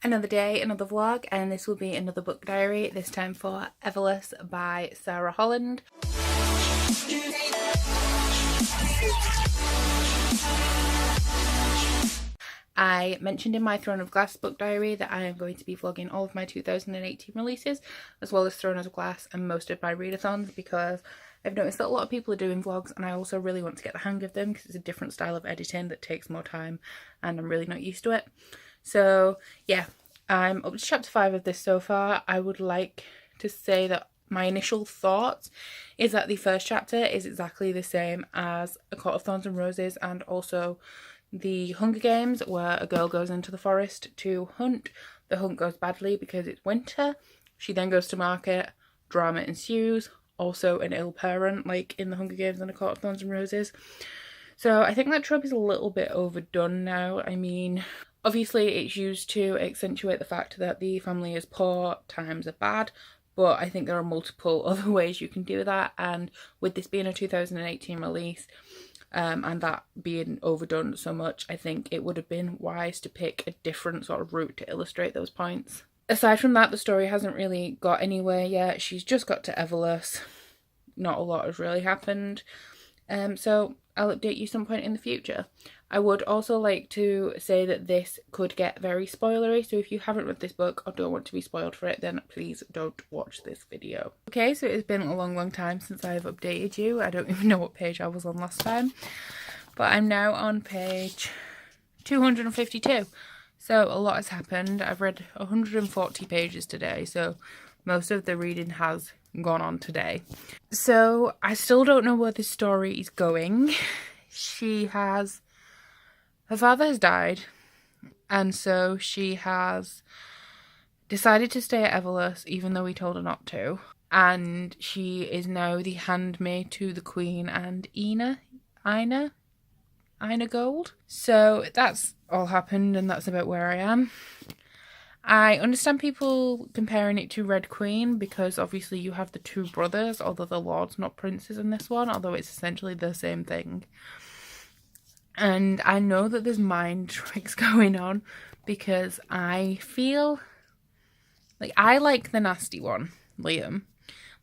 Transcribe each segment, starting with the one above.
Another day, another vlog, and this will be another book diary, this time for Everless by Sara Holland. I mentioned in my Throne of Glass book diary that I am going to be vlogging all of my 2018 releases, as well as Throne of Glass and most of my readathons, because I've noticed that a lot of people are doing vlogs and I also really want to get the hang of them because it's a different style of editing that takes more time and I'm really not used to it. So yeah, I'm up to chapter 5 of this so far. I would like to say that my initial thoughts is that the first chapter is exactly the same as A Court of Thorns and Roses and also the Hunger Games, where a girl goes into the forest to hunt. The hunt goes badly because it's winter. She then goes to market. Drama ensues. Also an ill parent, like in the Hunger Games and A Court of Thorns and Roses. So I think that trope is a little bit overdone now. I mean, obviously it's used to accentuate the fact that the family is poor, times are bad, but I think there are multiple other ways you can do that, and with this being a 2018 release, and that being overdone so much, I think it would have been wise to pick a different sort of route to illustrate those points. Aside from that, the story hasn't really got anywhere yet. She's just got to Everless. Not a lot has really happened. So I'll update you some point in the future. I would also like to say that this could get very spoilery, so if you haven't read this book or don't want to be spoiled for it, then please don't watch this video. Okay, so it's been a long time since I've updated you. I don't even know what page I was on last time, but I'm now on page 252. So a lot has happened. I've read 140 pages today, so most of the reading has gone on today. So I still don't know where this story is going. Her father has died, and so she has decided to stay at Everless even though he told her not to. And she is now the handmaid to the Queen and Ina Gold. So that's all happened, and that's about where I am. I understand people comparing it to Red Queen because obviously you have the two brothers, although the lords, not princes in this one, although it's essentially the same thing. And I know that there's mind tricks going on because I feel like I like the nasty one, Liam,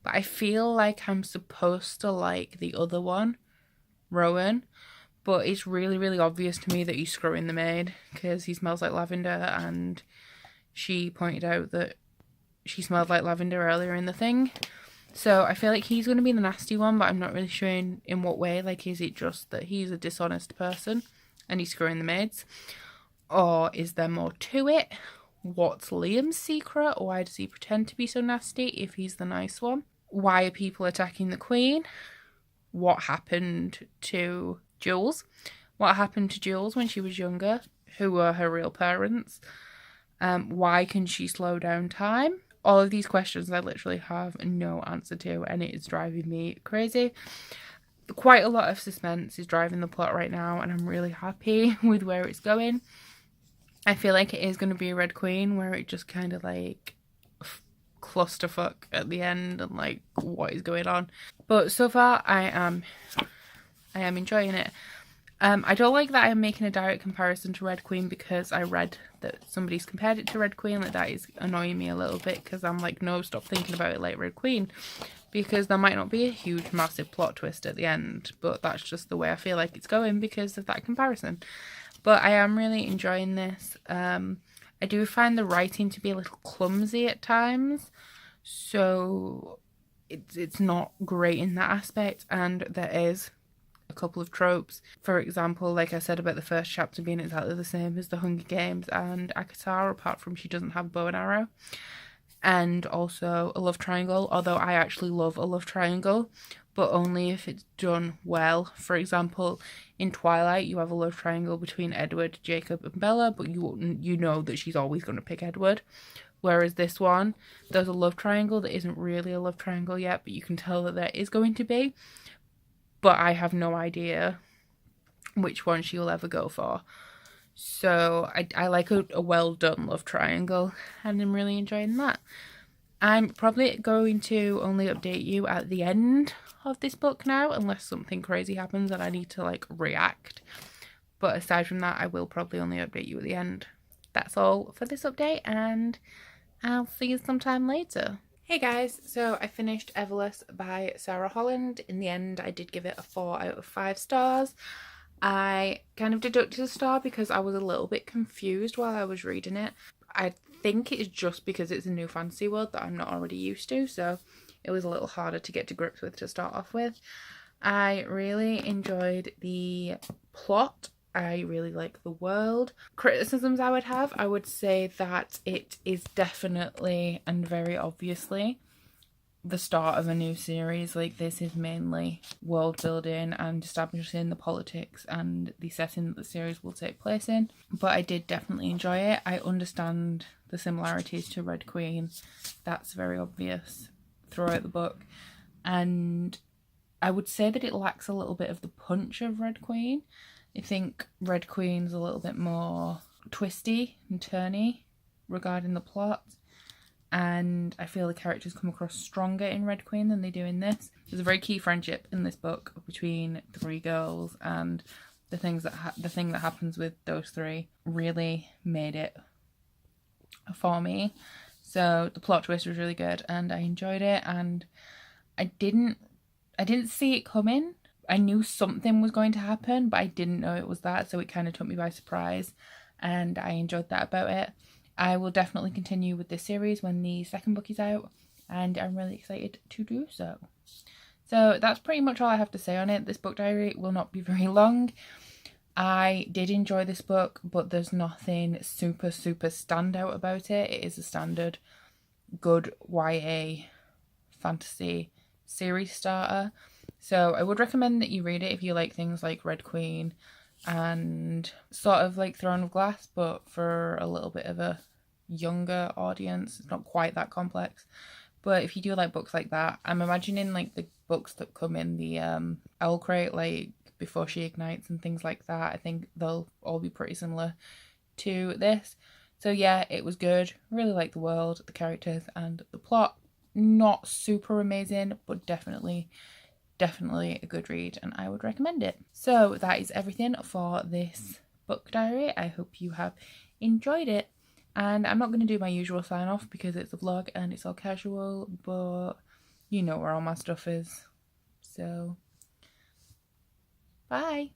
but I feel like I'm supposed to like the other one, Rowan, but it's really obvious to me that he's screwing the maid because he smells like lavender, and she pointed out that she smelled like lavender earlier in the thing. So I feel like he's going to be the nasty one, but I'm not really sure in what way. Like, is it just that he's a dishonest person and he's screwing the maids? Or is there more to it? What's Liam's secret? Why does he pretend to be so nasty if he's the nice one? Why are people attacking the Queen? What happened to Jules? What happened to Jules when she was younger? Who were her real parents? Why can she slow down time? All of these questions I literally have no answer to, and it is driving me crazy. Quite a lot of suspense is driving the plot right now, and I'm really happy with where it's going. I feel like it is going to be a Red Queen, where it just kind of like clusterfuck at the end, and like what is going on. But so far, I am enjoying it. I don't like that I'm making a direct comparison to Red Queen because I read that somebody's compared it to Red Queen. Like, that is annoying me a little bit because I'm like, no, stop thinking about it like Red Queen, because there might not be a huge massive plot twist at the end, but that's just the way I feel like it's going because of that comparison. But I am really enjoying this. I do find the writing to be a little clumsy at times, so it's not great in that aspect, and there is a couple of tropes. For example, like I said about the first chapter being exactly the same as the Hunger Games and Akatar, apart from she doesn't have bow and arrow. And also a love triangle, although I actually love a love triangle, but only if it's done well. For example, in Twilight, you have a love triangle between Edward, Jacob, and Bella, but you know that she's always going to pick Edward. Whereas this one, there's a love triangle that isn't really a love triangle yet, but you can tell that there is going to be. But I have no idea which one she will ever go for. So I like a well done love triangle, and I'm really enjoying that. I'm probably going to only update you at the end of this book now, unless something crazy happens and I need to like react. But aside from that, I will probably only update you at the end. that's all for this update, and I'll see you sometime later. Hey guys, so I finished Everless by Sara Holland. In the end, I did give it a 4 out of 5 stars. I kind of deducted a star because I was a little bit confused while I was reading it. I think it's just because it's a new fantasy world that I'm not already used to, so it was a little harder to get to grips with to start off with. I really enjoyed the plot. I really like the world. Criticisms I would say that it is definitely and very obviously the start of a new series. Like, this is mainly world building and establishing the politics and the setting that the series will take place in. But I did definitely enjoy it. I understand the similarities to Red Queen. That's very obvious throughout the book. And I would say that it lacks a little bit of the punch of Red Queen. I think Red Queen's a little bit more twisty and turny regarding the plot, and I feel the characters come across stronger in Red Queen than they do in this. There's a very key friendship in this book between 3 girls, and the thing that happens with those 3 really made it for me. So the plot twist was really good, and I enjoyed it, and I didn't see it coming. I knew something was going to happen, but I didn't know it was that, so it kind of took me by surprise, and I enjoyed that about it. I will definitely continue with this series when the second book is out, and I'm really excited to do so. So that's pretty much all I have to say on it. This book diary will not be very long. I did enjoy this book, but there's nothing super standout about it. It is a standard good YA fantasy series starter. So I would recommend that you read it if you like things like Red Queen and sort of like Throne of Glass, but for a little bit of a younger audience. It's not quite that complex. But if you do like books like that, I'm imagining like the books that come in the Owl Crate, like Before She Ignites and things like that, I think they'll all be pretty similar to this. So yeah, it was good. Really liked the world, the characters, and the plot. Not super amazing, but definitely a good read, and I would recommend it. So that is everything for this book diary. I hope you have enjoyed it, and I'm not going to do my usual sign off because it's a vlog and it's all casual, but you know where all my stuff is. So bye.